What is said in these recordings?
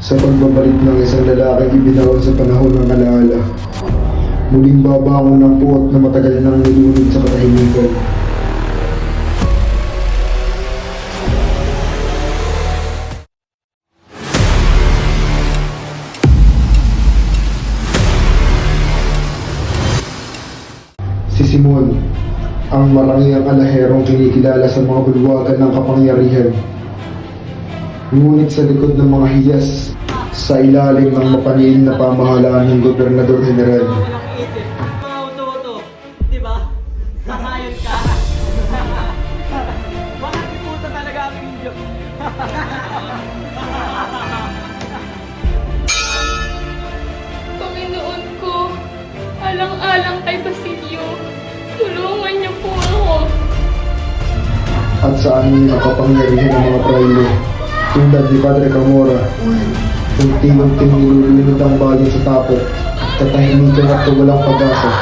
sa pagbabalik ng isang lalaking ibinaon sa panahon ng alaala. Muling babangon ng puot na matagal nang nilunod sa katahimikan. Si Simon, ang marangyang alaherong kinikilala sa mga bulwagan ng kapangyarihan. Ngunit sa likod ng mga hiyas, sa ilalim ng mapaniin na pamahalaan ng Gobernador General. Walang isip. Mga uto-uto, di ba? Sasayod ka. Baka di puta talaga ang video. Panginoon ko, alang-alang kay Basilio, tulungan niyo po ako. At sa aming nakapangyarihan ng mga praile, tulad ni Padre Camora, unti-unting nilulunod ang bayan sa takot, katahimikan at walang pag-asa.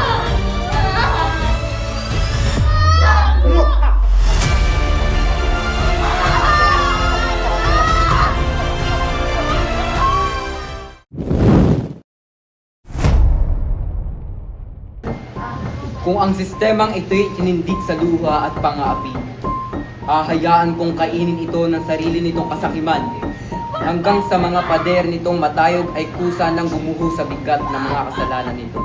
Kung ang sistemang ito'y tinindig sa luha at pang-aapi, hahayaan kong kainin ito ng sarili nitong kasakiman hanggang sa mga pader nitong matayog ay kusa ng gumuho sa bigat ng mga kasalanan nito.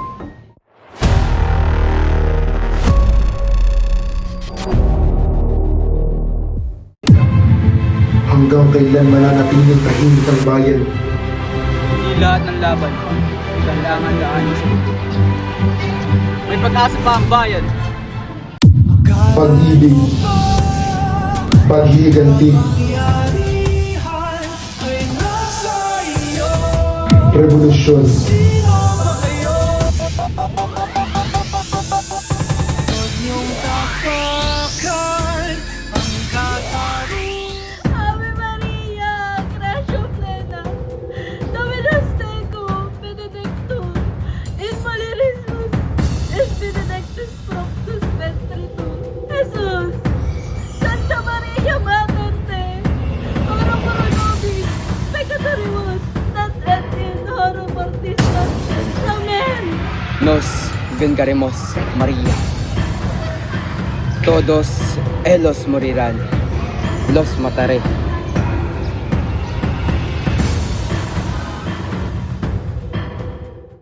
Hanggang kailan mananatiling tahimik ang bayan? Hindi lahat ng laban, kailangan daanin sa mundo. May pag-asa pa ang bayan. Pag-ibig, paghihiganti, revolusyon. Ave Maria, Gracia plena, Dominus tecum, benedictum, in mulieribus, et benedictus fructus ventri tuum, Jesus. Santa Maria Mater Dei, ora pro nobis peccatoribus, nunc et in hora mortis nostre. Amen. Nos vengaremos, María. Todos ellos morirán. Los mataré.